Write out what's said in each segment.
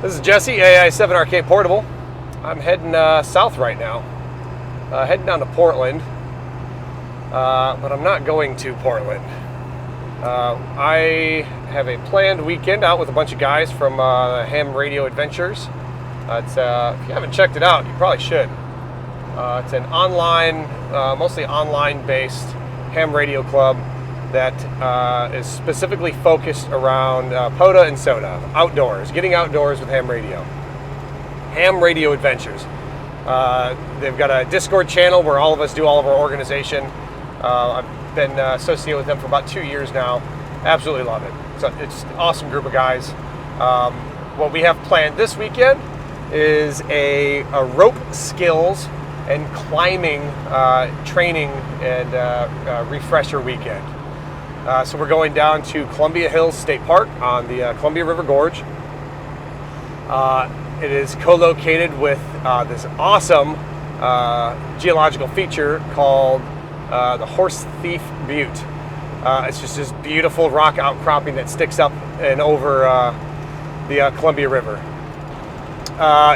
This is Jesse, AI7RK Portable. I'm heading south right now, heading down to Portland, but I'm not going to Portland. I have a planned weekend out with a bunch of guys from Ham Radio Adventures. If you haven't checked it out, you probably should. It's an online, mostly online-based ham radio club that is specifically focused around POTA and SOTA, outdoors, getting outdoors with ham radio. Ham Radio Adventures. They've got a Discord channel where all of us do all of our organization. I've been associated with them for about 2 years now. Absolutely love it. So it's an awesome group of guys. What we have planned this weekend is a rope skills and climbing training and refresher weekend. So we're going down to Columbia Hills State Park on the Columbia River Gorge. It is co-located with this awesome geological feature called the Horse Thief Butte. It's just this beautiful rock outcropping that sticks up and over the Columbia River.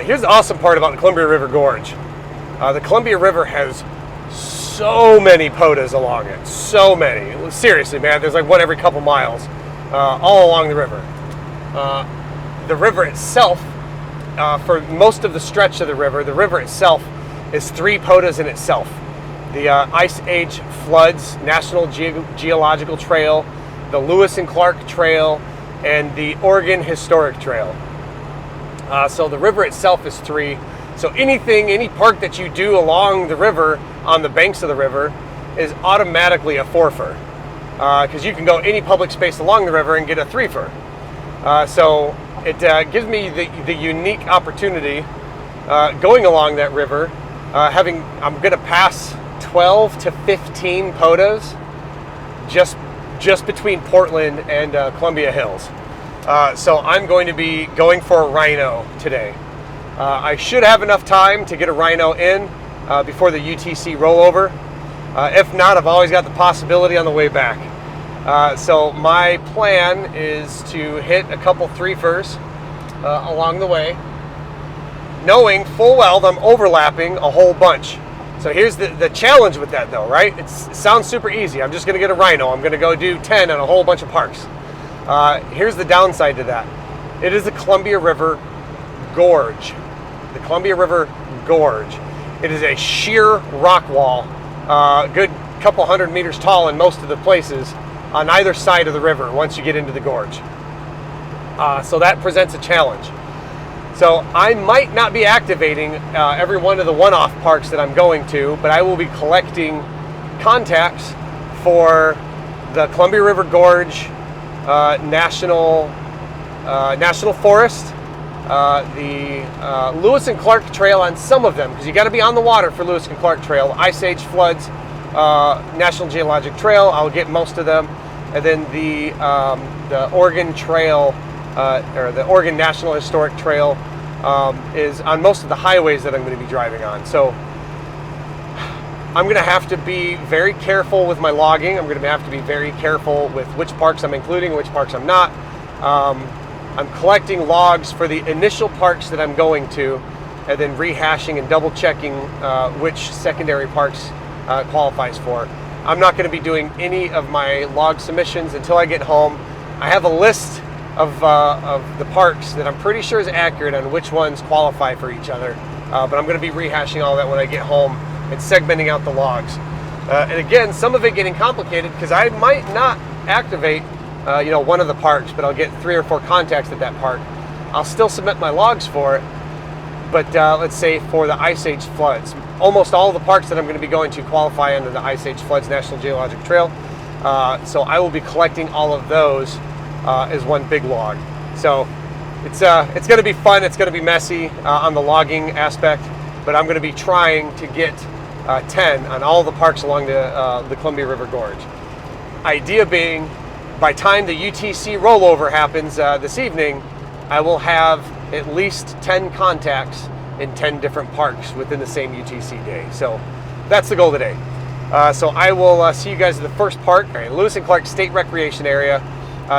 Here's the awesome part about the Columbia River Gorge. The Columbia River has so many POTAs along it, so many. Seriously, man, there's like one every couple miles, all along the river. The river itself, for most of the stretch of the river itself is 3 POTAs in itself. The Ice Age Floods National Geological Trail, the Lewis and Clark Trail, and the Oregon Historic Trail. So the river itself is 3. So any park that you do along the river, on the banks of the river, is automatically a 4-fer. Because you can go any public space along the river and get a 3-fer. So it gives me the unique opportunity going along that river. I'm going to pass 12 to 15 POTAs just between Portland and Columbia Hills. So I'm going to be going for a rhino today. I should have enough time to get a rhino in before the UTC rollover. If not, I've always got the possibility on the way back. So my plan is to hit a couple 3-fers along the way, knowing full well that I'm overlapping a whole bunch. So here's the challenge with that though, right? It sounds super easy. I'm just gonna get a rhino. I'm gonna go do 10 on a whole bunch of parks. Here's the downside to that. It is the Columbia River Gorge. The Columbia River Gorge. It is a sheer rock wall, good couple 100 meters tall in most of the places on either side of the river once you get into the gorge. So that presents a challenge. So I might not be activating every one of the one-off parks that I'm going to, but I will be collecting contacts for the Columbia River Gorge National Forest, the Lewis and Clark Trail on some of them, because you got to be on the water for Lewis and Clark Trail. Ice Age Floods, National Geologic Trail, I'll get most of them, and then the Oregon Trail, or the Oregon National Historic Trail, is on most of the highways that I'm going to be driving on. So I'm going to have to be very careful with my logging. I'm going to have to be very careful with which parks I'm including, which parks I'm not. I'm collecting logs for the initial parks that I'm going to, and then rehashing and double checking which secondary parks qualifies for. I'm not going to be doing any of my log submissions until I get home. I have a list of the parks that I'm pretty sure is accurate on which ones qualify for each other, but I'm going to be rehashing all that when I get home and segmenting out the logs. And again, some of it getting complicated because I might not activate one of the parks, but I'll get 3 or 4 contacts at that park. I'll still submit my logs for it, but let's say for the Ice Age Floods, almost all of the parks that I'm going to be going to qualify under the Ice Age Floods National Geologic Trail. So I will be collecting all of those as one big log. So it's going to be fun. It's going to be messy on the logging aspect, but I'm going to be trying to get 10 on all the parks along the Columbia River Gorge. Idea being, by time the UTC rollover happens this evening, I will have at least 10 contacts in 10 different parks within the same UTC day. So that's the goal today. So I will see you guys at the first park. Lewis and Clark State Recreation Area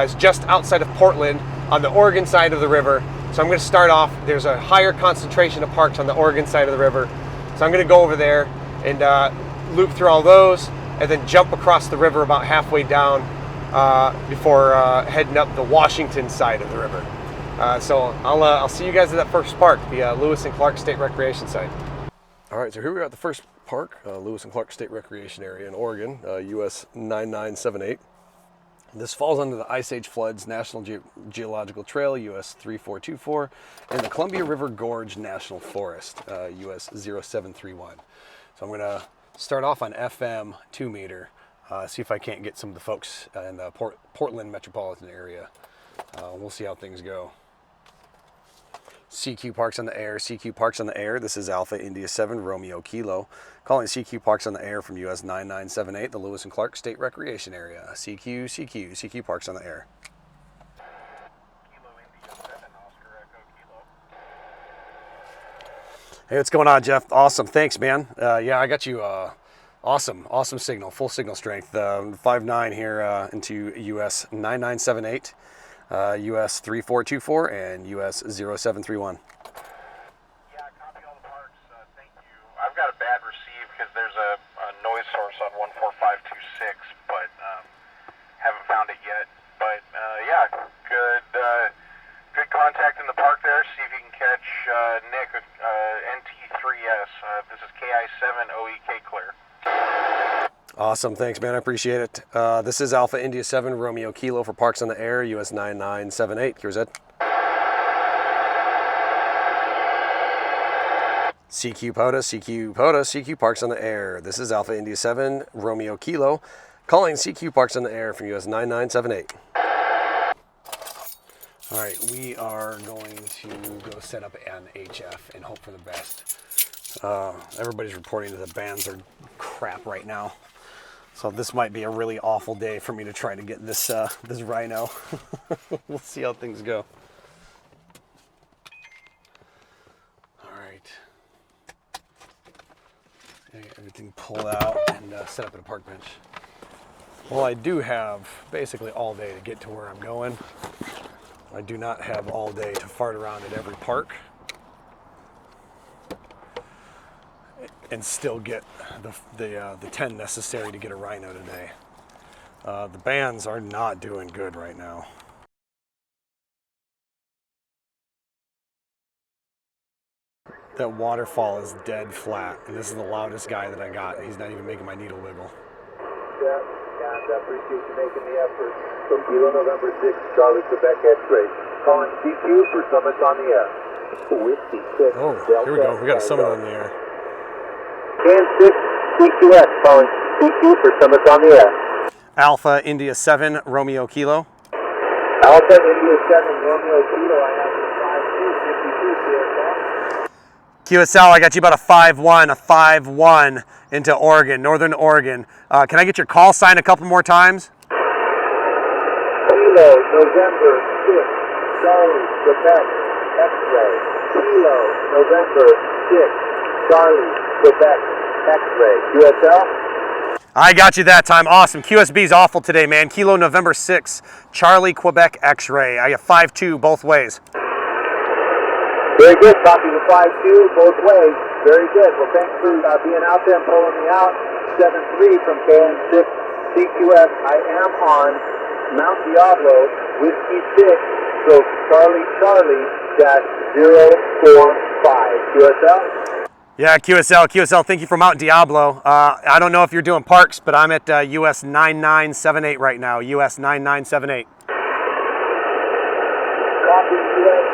is just outside of Portland on the Oregon side of the river. So I'm going to start off, there's a higher concentration of parks on the Oregon side of the river. So I'm going to go over there and loop through all those and then jump across the river about halfway down before heading up the Washington side of the river. So I'll see you guys at that first park, the Lewis and Clark State Recreation site. All right, so here we are at the first park, Lewis and Clark State Recreation Area in Oregon, US 9978. This falls under the Ice Age Floods National Geological Trail, US 3424, and the Columbia River Gorge National Forest, US 0731. So I'm going to start off on FM 2 meter, see if I can't get some of the folks in the Portland metropolitan area. We'll see how things go. CQ Parks on the air, CQ Parks on the air. This is Alpha India 7 Romeo Kilo. Calling CQ Parks on the air from US 9978, the Lewis and Clark State Recreation Area. CQ Parks on the air. Kilo India 7, Oscar Echo Kilo. Hey, what's going on, Jeff? Awesome, thanks, man. Yeah, I got you. Awesome signal, full signal strength. 5.9 here into US 9978. US 3424 and US 0731. Yeah, copy all the parks. Thank you. I've got a bad receive because there's a noise source on 14526, but haven't found it yet. But yeah, good contact in the park there. See if you can catch Nick with NT3S. This is KI7OEK clear. Awesome, thanks, man. I appreciate it. This is Alpha India 7 Romeo Kilo for Parks on the Air, US 9978. Here's Ed. CQ POTA, CQ Parks on the Air. This is Alpha India 7 Romeo Kilo, calling CQ Parks on the Air from US 9978. All right, we are going to go set up an HF and hope for the best. Everybody's reporting that the bands are crap right now. So this might be a really awful day for me to try to get this this Rhino. We'll see how things go. All right. Get everything pulled out and set up at a park bench. Well, I do have basically all day to get to where I'm going. I do not have all day to fart around at every park and still get the 10 necessary to get a Rhino today. The bands are not doing good right now. That waterfall is dead flat, and this is the loudest guy that I got. He's not even making my needle wiggle. Yeah, I appreciate you making the effort. So Kilo November 6, Charlie Quebec X-ray. Calling CQ for Summit on the air. Whiskey 6. Oh, here we go. We got a Summit on the air. Can 6, CQX calling CQ for Summit on the air. Alpha India 7 Romeo Kilo. Alpha India 7 Romeo Kilo. I have a 52 QSL, I got you about a 5-1 into Oregon, Northern Oregon. Can I get your call sign a couple more times? Kilo November 6, Charlie Quebec X-ray. Kilo November 6, Charlie Quebec X-ray. QSL? I got you that time. Awesome. QSB's awful today, man. Kilo November 6, Charlie Quebec X-ray. I got 5-2 both ways. Very good. Copy the 5-2 both ways. Very good. Well, thanks for being out there and pulling me out. 7-3 from KN6 CQS. I am on Mount Diablo, Whiskey 6, so Charlie-045. QSL? Yeah, QSL, thank you for Mount Diablo. I don't know if you're doing parks, but I'm at US 9978 right now, US 9978. Copy US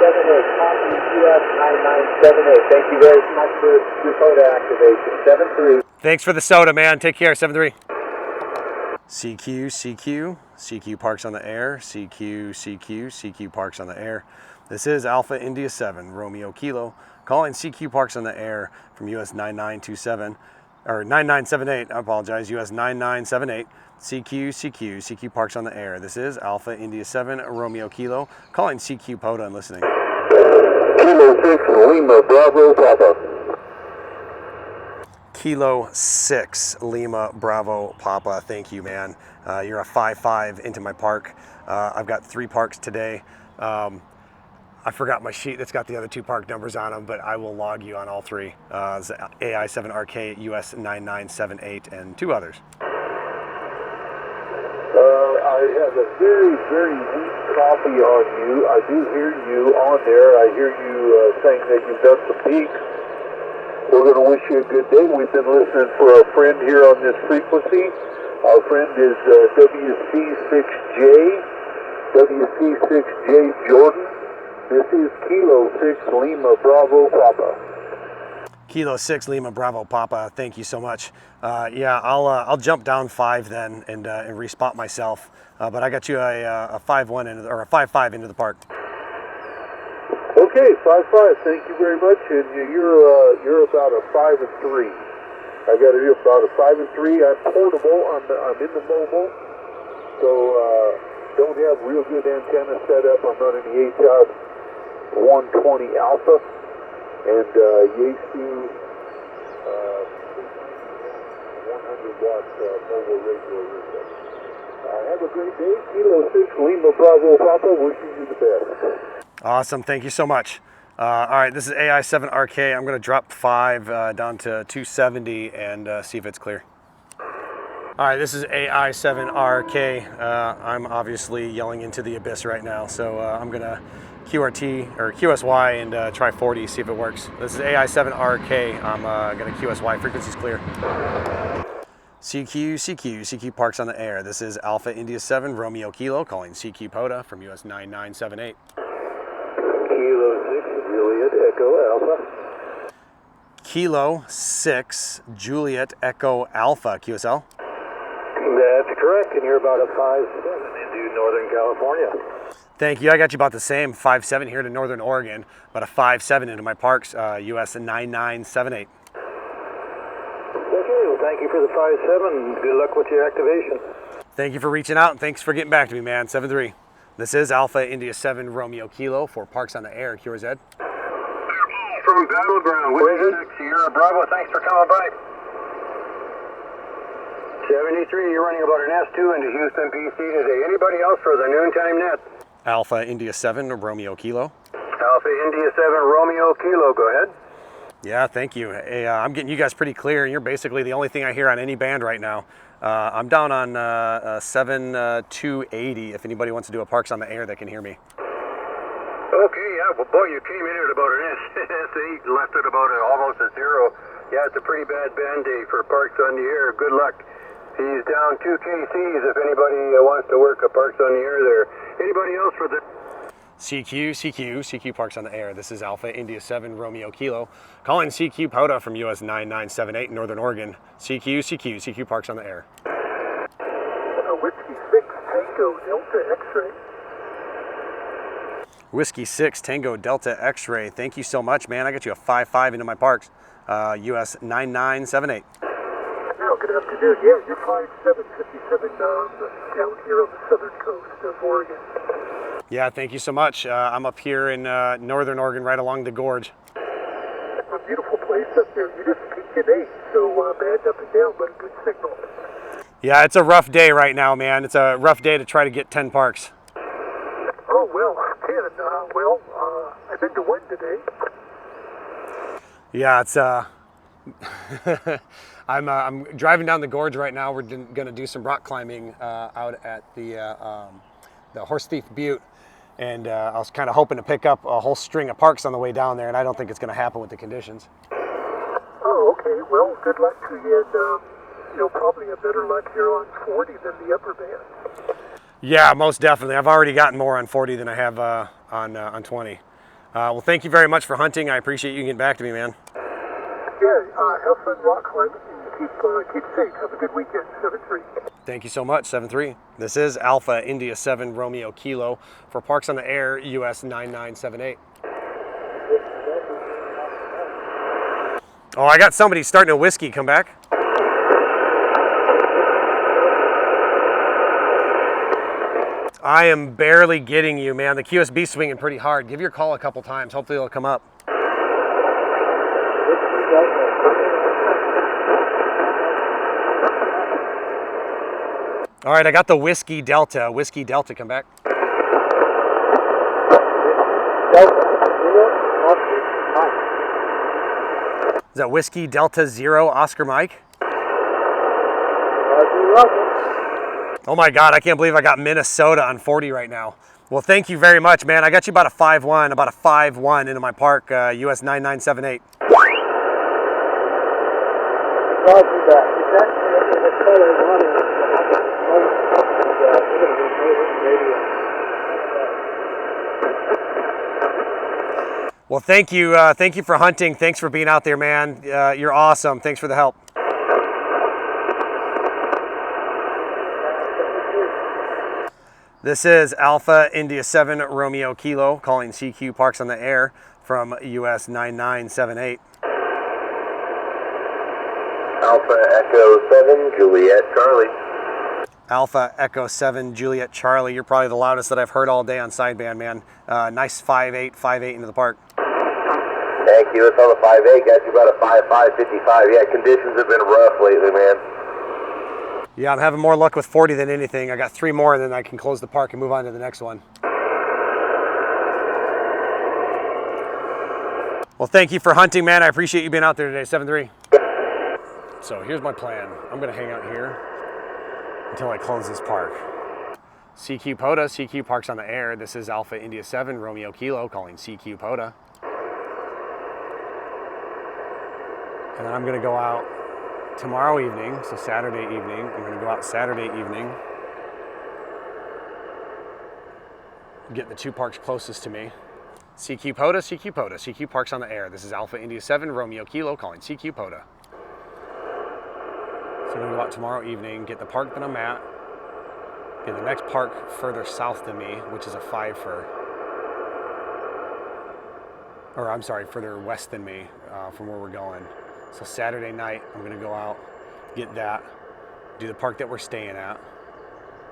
9978. Copy US 9978. Thank you very much for your POTA activation. 7-3. Thanks for the soda, man. Take care, 7-3. CQ Parks on the air, CQ Parks on the air. This is Alpha India 7 Romeo Kilo, calling CQ Parks on the air from US 9927, or 9978, I apologize, US 9978, CQ Parks on the air. This is Alpha India 7 Romeo Kilo, calling CQ POTA and listening. Kilo 6 Lima Bravo Papa. Kilo 6 Lima Bravo Papa, thank you, man. You're a 5-5 into my park. I've got 3 parks today. I forgot my sheet that's got the other 2 park numbers on them, but I will log you on all 3. It's AI7RK US 9978 and 2 others. I have a very, very weak copy on you. I do hear you on there. I hear you saying that you've done some peaks. We're going to wish you a good day. We've been listening for a friend here on this frequency. Our friend is WC6J, WC6J Jordan. This is Kilo 6 Lima Bravo Papa. Kilo 6 Lima Bravo Papa. Thank you so much. Yeah, I'll jump down 5 then and respot myself. But I got you a 5-1 or a 5-5 into the park. Okay, 5-5. Thank you very much. And you're about a 5 and 3. I got you about a 5 and 3. I'm portable. I'm in the mobile, so don't have real good antenna set up. I'm running the HOS 120 Alpha and Yaesu 100 watt mobile radio reset. Have a great day. Kilo 6 Lima Bravo Papa. Wishing you the best. Awesome. Thank you so much. All right, this is AI7RK. I'm going to drop 5 down to 270 and see if it's clear. All right, this is AI7RK. I'm obviously yelling into the abyss right now, so I'm going to QRT or QSY and try 40, see if it works. This is AI7RK. I'm going to QSY. Frequency's clear. CQ parks on the air. This is Alpha India 7 Romeo Kilo calling CQ POTA from US 9978. Kilo 6 Juliet Echo Alpha. Kilo 6 Juliet Echo Alpha, QSL. That's correct, and you're about a 5-7 into Northern California. Thank you. I got you about the same 5-7 here to Northern Oregon, about a 5-7 into my parks, US 9978. Okay, well, thank you for the 5-7. Good luck with your activation. Thank you for reaching out and thanks for getting back to me, man. 7-3. This is Alpha India 7 Romeo Kilo for Parks on the Air, QRZ. From Battleground, with Sierra Bravo, thanks for coming by. 73, you're running about an S2 into Houston, BC today. Anybody else for the noontime net? Alpha India 7 Romeo Kilo. Alpha India 7 Romeo Kilo, go ahead. Yeah, thank you. Hey, I'm getting you guys pretty clear, and you're basically the only thing I hear on any band right now. I'm down on 7280 if anybody wants to do a Parks on the Air that can hear me. Okay, yeah, well, boy, you came in at about an S8, left at about almost a 0. Yeah, it's a pretty bad band day for Parks on the Air. Good luck. He's down 2 KCs if anybody wants to work a Parks on the Air there. Anybody else for the... CQ Parks on the Air. This is Alpha India 7 Romeo Kilo calling CQ POTA from US 9978 Northern Oregon. CQ Parks on the Air. Whiskey 6 Tango Delta X-ray. Whiskey 6 Tango Delta X-ray. Thank you so much, man. I got you a 5-5 into my parks. US 9978. Now, good afternoon. Yeah, you're 5757 down here on the southern coast of Oregon. Yeah, thank you so much. I'm up here in Northern Oregon, right along the Gorge. It's a beautiful place up there. You just peaked at 8, so bad up and down, but a good signal. Yeah, it's a rough day right now, man. It's a rough day to try to get 10 parks. Oh, well, 10. I've been to 1 today. Yeah, it's I'm driving down the Gorge right now. We're going to do some rock climbing out at the Horse Thief Butte, and I was kind of hoping to pick up a whole string of parks on the way down there, and I don't think it's going to happen with the conditions. Oh, okay. Well, good luck to you, and probably a better luck here on 40 than the upper band. Yeah, most definitely. I've already gotten more on 40 than I have on 20. Well, thank you very much for hunting. I appreciate you getting back to me, man. Yeah, have fun rock climbing. Keep safe. Have a good weekend. 7-3. Thank you so much. 7-3. This is Alpha India 7 Romeo Kilo for Parks on the Air, US 9978. Oh, I got somebody starting a whiskey. Come back. I am barely getting you, man. The QSB swinging pretty hard. Give your call a couple times. Hopefully it'll come up. All right, I got the Whiskey Delta. Whiskey Delta, come back. Delta Zero, Oscar Mike. Is that Whiskey Delta Zero Oscar Mike? Oh my God, I can't believe I got Minnesota on 40 right now. Well, thank you very much, man. I got you about a 5-1, about a 5-1 into my park, US 9978. Roger that. Is that the color water? Well, thank you for hunting. Thanks for being out there, man. You're awesome. Thanks for the help. This is Alpha India 7 Romeo Kilo calling CQ Parks on the Air from US 9978. Alpha Echo 7 Juliet Charlie. Alpha Echo 7 Juliet Charlie. You're probably the loudest that I've heard all day on sideband, man. Nice 5.8 into the park. Thank you. It's on the 5.8. Got you about a 5.5, 55. Yeah, conditions have been rough lately, man. Yeah, I'm having more luck with 40 than anything. I got 3 more and then I can close the park and move on to the next one. Well, thank you for hunting, man. I appreciate you being out there today, 7-3. So here's my plan. I'm gonna hang out here until I close this park. CQ POTA, CQ Parks on the Air. This is Alpha India 7 Romeo Kilo calling CQ POTA. And then I'm gonna go out tomorrow evening, so Saturday evening. I'm gonna go out Saturday evening, get the 2 parks closest to me. CQ POTA, CQ POTA, CQ Parks on the Air. This is Alpha India 7 Romeo Kilo calling CQ POTA. So I'm gonna go out tomorrow evening, get the park that I'm at, get the next park further south than me, which is a 5-fer. Or I'm sorry, further west than me from where we're going. So Saturday night, I'm gonna go out, get that, do the park that we're staying at.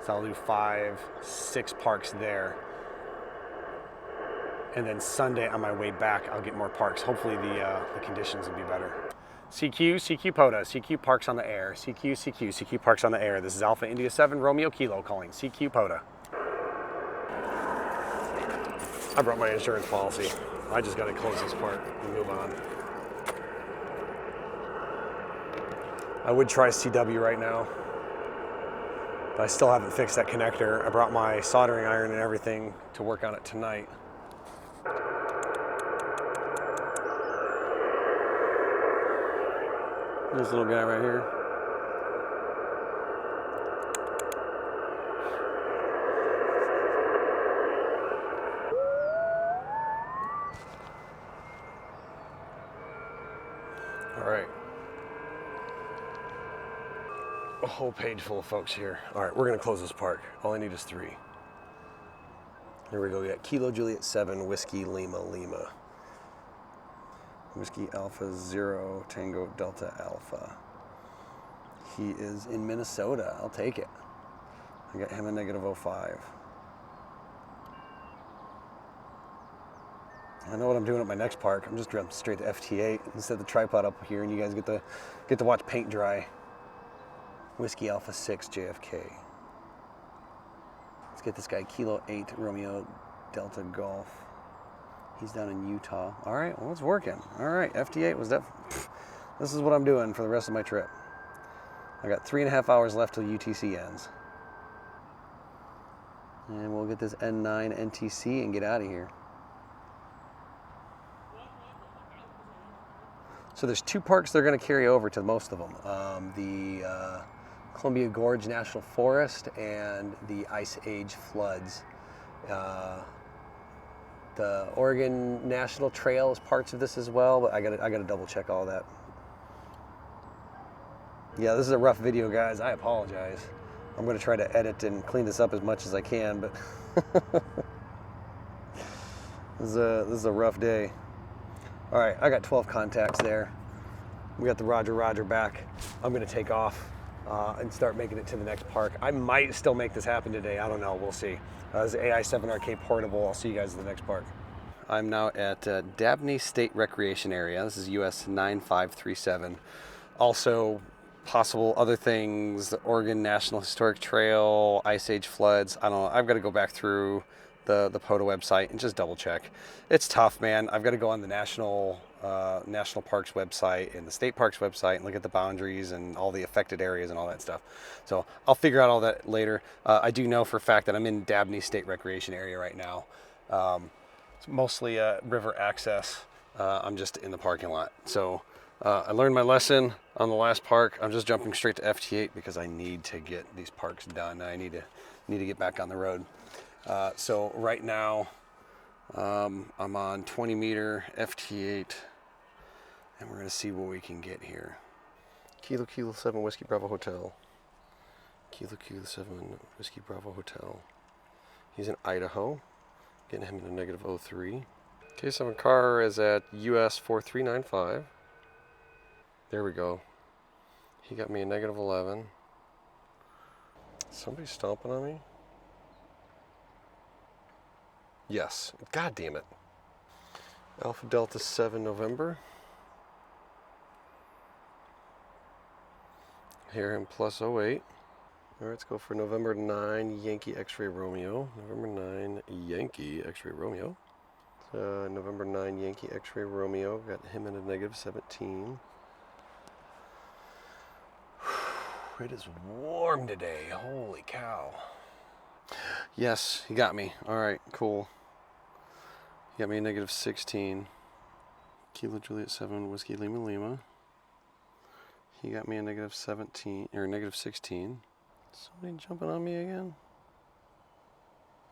So I'll do 5, 6 parks there. And then Sunday on my way back, I'll get more parks. Hopefully the conditions will be better. CQ, CQ POTA, CQ Parks on the Air. CQ, CQ, CQ Parks on the Air. This is Alpha India 7 Romeo Kilo calling CQ POTA. I brought my insurance policy. I just gotta close this part and move on. I would try CW right now, but I still haven't fixed that connector. I brought my soldering iron and everything to work on it tonight. This little guy right here. All right. A whole page full of folks here. All right, we're gonna close this park. All I need is 3. Here we go, we got Kilo Juliet 7, Whiskey Lima Lima. Whiskey Alpha 0, Tango Delta Alpha. He is in Minnesota, I'll take it. I got him a -05. I know what I'm doing at my next park. I'm just jumping straight to FT8 and set the tripod up here and you guys get to watch paint dry. Whiskey Alpha 6 JFK. Let's get this guy Kilo 8 Romeo Delta Golf. He's down in Utah. All right, well, it's working. All right, FT8 was that. This is what I'm doing for the rest of my trip. I got 3.5 hours left till UTC ends. And we'll get this N9 NTC and get out of here. So there's 2 parks they're going to carry over to most of them. The Columbia Gorge National Forest and the Ice Age floods. The Oregon National Trail is parts of this as well, but I gotta double check all that. Yeah, this is a rough video, guys. I apologize. I'm gonna try to edit and clean this up as much as I can, but this is a rough day. All right, I got 12 contacts there. We got the Roger back. I'm gonna take off and start making it to the next park. I might still make this happen today. I don't know, we'll see. This is AI7RK Portable. I'll see you guys at the next park. I'm now at Dabney State Recreation Area. This is US 9537. Also, possible other things, the Oregon National Historic Trail, Ice Age floods. I don't know, I've got to go back through the POTA website and just double check. It's tough, man. I've got to go on the national parks website and the state parks website and look at the boundaries and all the affected areas and all that stuff. So I'll figure out all that later. I do know for a fact that I'm in Dabney State Recreation Area right now. It's mostly river access. I'm just in the parking lot. So I learned my lesson on the last park. I'm just jumping straight to FT8 because I need to get these parks done. I need to get back on the road. So right now I'm on 20 meter FT8 and we're going to see what we can get here. Kilo 7 Whiskey Bravo Hotel. Kilo 7 Whiskey Bravo Hotel. He's in Idaho. Getting him in a negative 03. K7 car is at US 4395. There we go. He got me a negative 11. Somebody stomping on me? Yes. God damn it. Alpha Delta 7 November. Hear him plus 08. All right, let's go for November 9 Yankee X-Ray Romeo. November 9 Yankee X-Ray Romeo. November 9 Yankee X-Ray Romeo. Got him in a negative 17. It is warm today. Holy cow. Yes, he got me. All right, cool. He got me a negative 16. Kilo Juliet 7 Whiskey Lima Lima. He got me a negative 17 or negative 16. Somebody jumping on me again?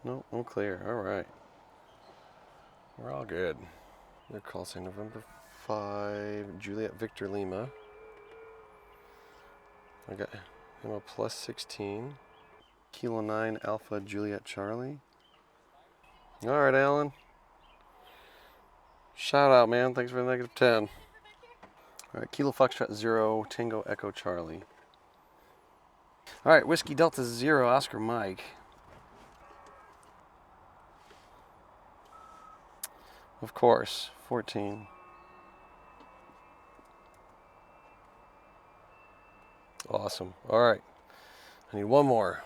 Nope, I'm clear. All right. We're all good. Their call sign November 5 Juliet Victor Lima. I got him a plus 16. Kilo 9 Alpha Juliet Charlie. All right, Alan. Shout out, man. Thanks for the negative 10. All right, Kilo Foxtrot 0 Tango Echo Charlie. All right, Whiskey Delta 0 Oscar Mike. Of course, 14. Awesome. All right. I need one more.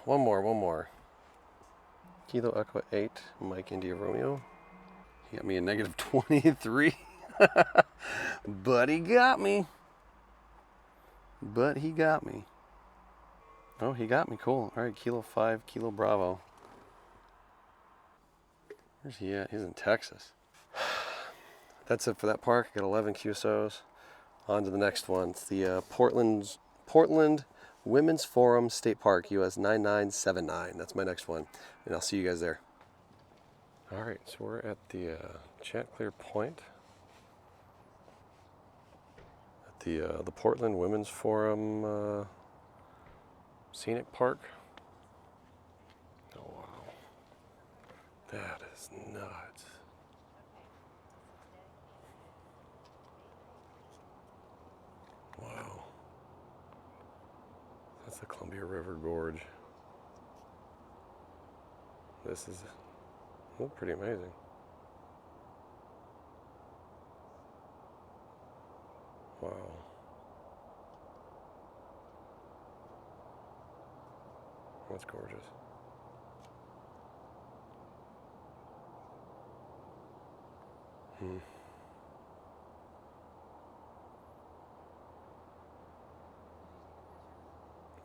Kilo Echo 8, Mike India Romeo. He got me a negative 23. But he got me. Oh, he got me. Cool. All right, Kilo 5, Kilo Bravo. Where's he at? He's in Texas. That's it for that park. I got 11 QSOs. On to the next one. It's the Portland Women's Forum State Park, US 9979. That's my next one. And I'll see you guys there. All right, so we're at the Chanticleer Point. At the Portland Women's Forum Scenic Park. Oh, wow. That is nuts. Wow. That's the Columbia River Gorge. This is pretty amazing. Wow. That's gorgeous.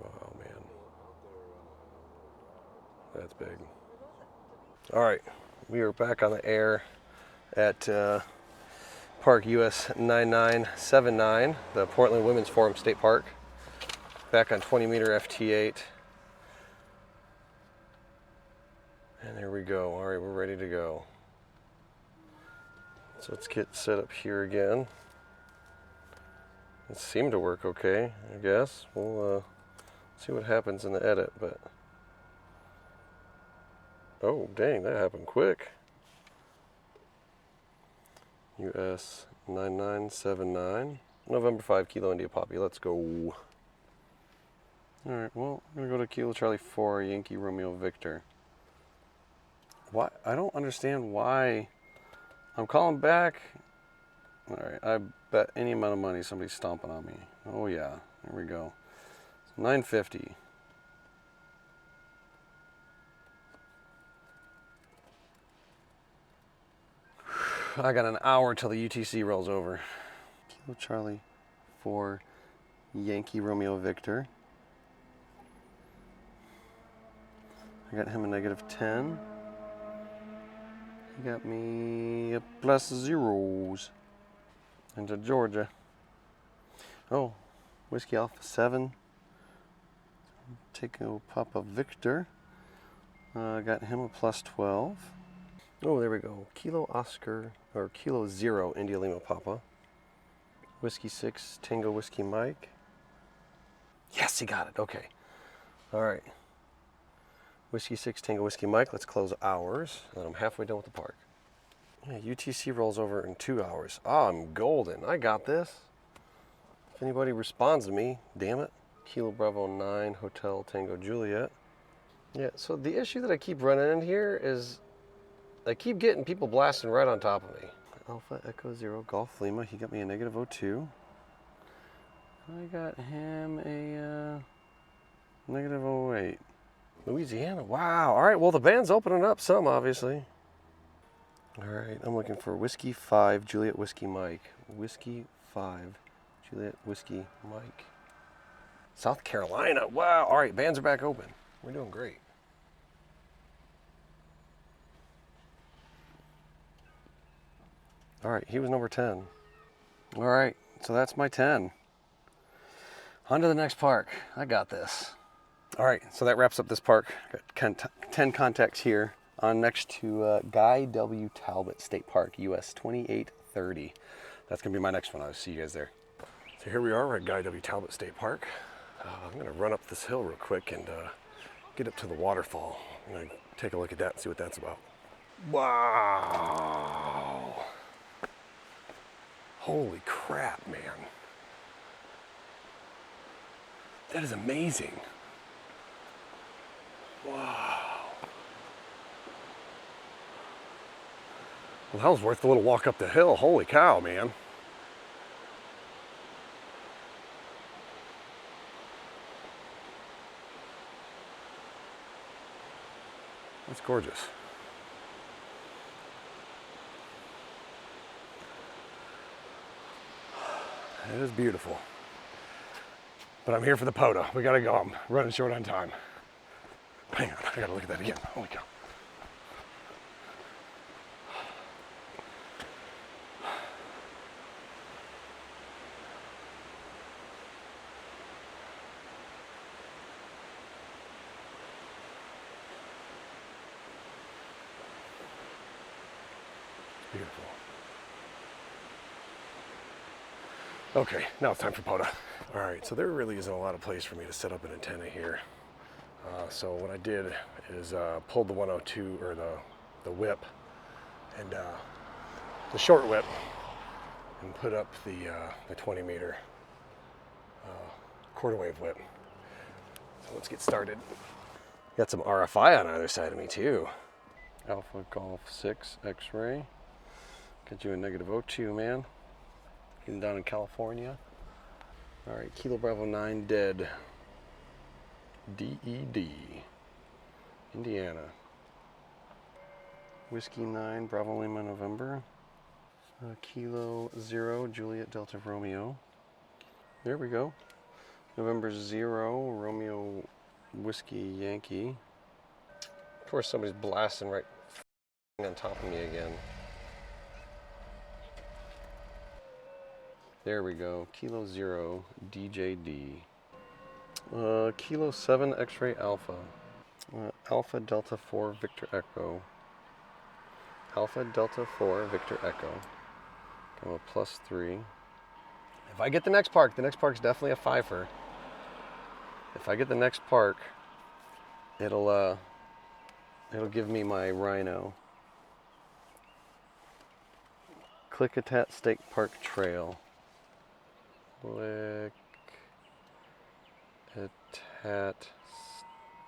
Wow, man. That's big. All right, we are back on the air at Park US 9979, the Portland Women's Forum State Park. Back on 20 meter FT8. And there we go. All right, we're ready to go. So let's get set up here again. It seemed to work okay, I guess. We'll see what happens in the edit, but oh, dang, that happened quick. US 9979, November 5 Kilo India Poppy. Let's go. All right, well, I'm gonna go to Kilo Charlie 4 Yankee Romeo Victor. Why? I don't understand why I'm calling back. All right, I bet any amount of money somebody's stomping on me. Oh yeah, there we go. 950. I got an hour till the UTC rolls over. Kilo Charlie 4 Yankee Romeo Victor. I got him a -10. He got me a +0s into Georgia. Oh, Whiskey Alpha 7. Tango Papa Victor. Got him a +12. Oh, there we go. Kilo Oscar, or Kilo 0 India Lima Papa. Whiskey 6 Tango Whiskey Mike. Yes, he got it. Okay. All right. Whiskey 6 Tango Whiskey Mike. Let's close hours. And then I'm halfway done with the park. Yeah, UTC rolls over in 2 hours. Oh, I'm golden. I got this. If anybody responds to me, damn it. Kilo Bravo 9 Hotel Tango Juliet. Yeah, so the issue that I keep running in here is I keep getting people blasting right on top of me. Alpha Echo 0 Golf Lima. He got me a -02. I got him a -08. Louisiana. Wow. All right. Well, the band's opening up some, obviously. All right. I'm looking for Whiskey 5 Juliet Whiskey Mike. Whiskey 5 Juliet Whiskey Mike. South Carolina. Wow. All right. Bands are back open. We're doing great. All right. He was number 10. All right. So that's my 10. On to the next park. I got this. All right, so that wraps up this park. Got 10 contacts here. On next to Guy W. Talbot State Park, US 2830. That's gonna be my next one. I'll see you guys there. So here we are, we're at Guy W. Talbot State Park. I'm gonna run up this hill real quick and get up to the waterfall. I'm gonna take a look at that and see what that's about. Wow. Holy crap, man. That is amazing. Wow. Well, that was worth the little walk up the hill. Holy cow, man. That's gorgeous. It is beautiful. But I'm here for the POTA. We gotta go. I'm running short on time. Hang on, I gotta look at that again. Holy cow. Beautiful. Okay, now it's time for POTA. All right, so there really isn't a lot of place for me to set up an antenna here. So what I did is pulled the 102 or the whip and the short whip and put up the 20 meter quarter wave whip. So let's get started. Got some RFI on either side of me too. Alpha Golf 6 X-ray. Got you a -02, man. Getting down in California. All right, Kilo Bravo 9 dead. DED. Indiana. Whiskey 9 Bravo Lima November. Kilo 0 Juliet Delta Romeo. There we go. November 0 Romeo Whiskey Yankee. Of course somebody's blasting right on top of me again. There we go. Kilo 0 DJD. Kilo 7 X-Ray Alpha. Alpha Delta 4 Victor Echo. Alpha Delta 4 Victor Echo. Come a +3. If I get the next park's definitely a fifer. If I get the next park, it'll give me my Rhino. Klickitat State Park Trail. Klickitat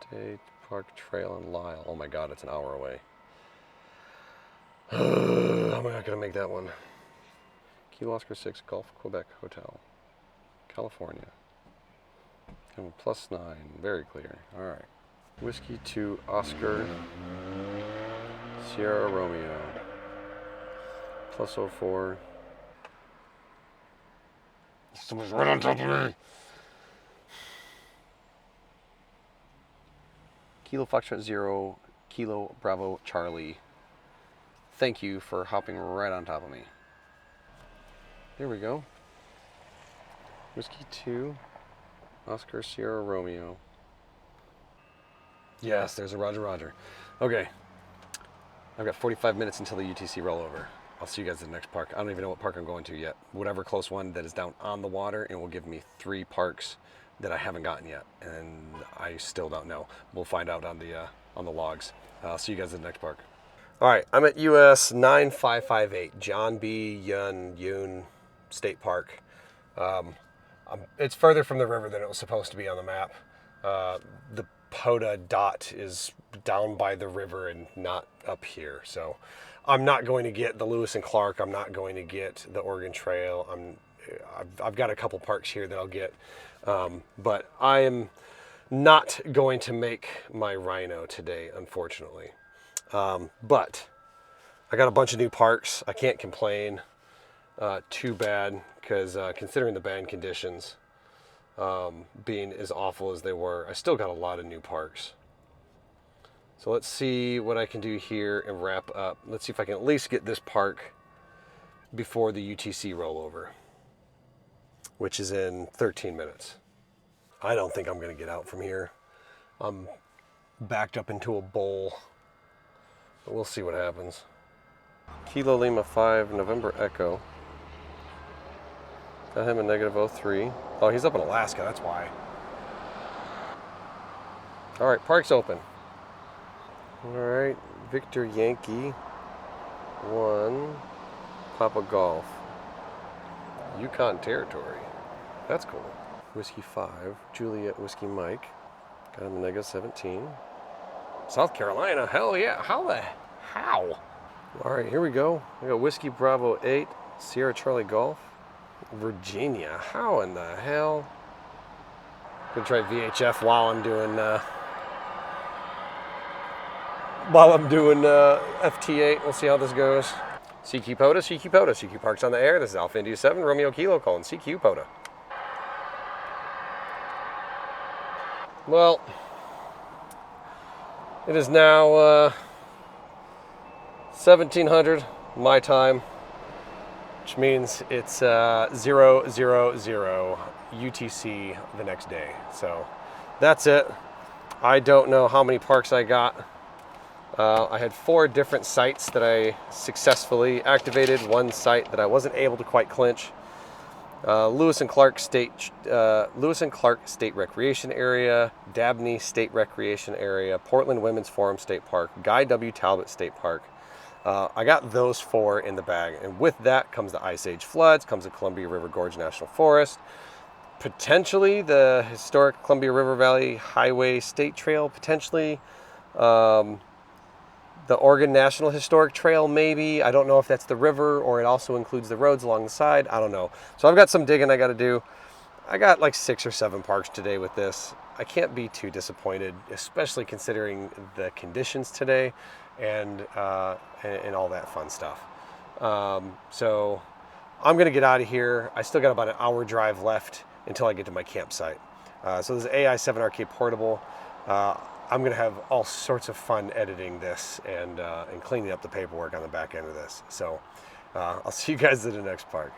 State Park Trail in Lyle. Oh my God, it's an hour away. I'm not gonna make that one. Kilo Oscar 6 Golf Quebec Hotel, California. I'm a +9, very clear. All right. Whiskey 2 Oscar Sierra Romeo. Plus 04. Someone's right on top of me. Kilo Foxtrot 0, Kilo Bravo Charlie. Thank you for hopping right on top of me. There we go. Whiskey 2, Oscar Sierra Romeo. Yes, there's a Roger Roger. Okay, I've got 45 minutes until the UTC rollover. I'll see you guys at the next park. I don't even know what park I'm going to yet. Whatever close one that is down on the water, and will give me 3 parks that I haven't gotten yet, and I still don't know. We'll find out on the logs. I'll see you guys at the next park. All right, I'm at US 9558, John B. Yoon State Park. It's further from the river than it was supposed to be on the map. The POTA dot is down by the river and not up here. So I'm not going to get the Lewis and Clark. I'm not going to get the Oregon Trail. I've got a couple parks here that I'll get. But I am not going to make my Rhino today, unfortunately. But I got a bunch of new parks. I can't complain too bad, because considering the band conditions being as awful as they were, I still got a lot of new parks. So let's see what I can do here and wrap up. Let's see if I can at least get this park before the UTC rollover, which is in 13 minutes. I don't think I'm gonna get out from here. I'm backed up into a bowl, but we'll see what happens. Kilo Lima 5, November Echo. Got him a -03. Oh, he's up in Alaska, that's why. All right, park's open. All right, Victor Yankee 1, Papa Golf. Yukon Territory, that's cool. Whiskey 5, Juliet Whiskey Mike. Got him a -17. South Carolina, hell yeah, how? All right, here we go. We got Whiskey Bravo 8, Sierra Charlie Golf. Virginia, how in the hell? Gonna try VHF while I'm doing FT8. We'll see how this goes. CQ POTA, CQ POTA, CQ Parks on the air. This is Alpha India 7, Romeo Kilo calling CQ POTA. Well, it is now 1700 my time, which means it's 000 UTC the next day. So that's it. I don't know how many parks I got. I had 4 different sites that I successfully activated. 1 site that I wasn't able to quite clinch. Lewis and Clark State Recreation Area, Dabney State Recreation Area, Portland Women's Forum State Park, Guy W. Talbot State Park. I got those 4 in the bag, and with that comes the Ice Age floods, comes the Columbia River Gorge National Forest, potentially the historic Columbia River Valley Highway State Trail, potentially the Oregon National Historic Trail, maybe. I don't know if that's the river or it also includes the roads along the side. I don't know. So I've got some digging I got to do. I got like 6 or 7 parks today with this. I can't be too disappointed, especially considering the conditions today and all that fun stuff. So I'm gonna get out of here. I still got about an hour drive left until I get to my campsite. So this is AI7RK Portable. I'm gonna have all sorts of fun editing this and cleaning up the paperwork on the back end of this. So I'll see you guys at the next park.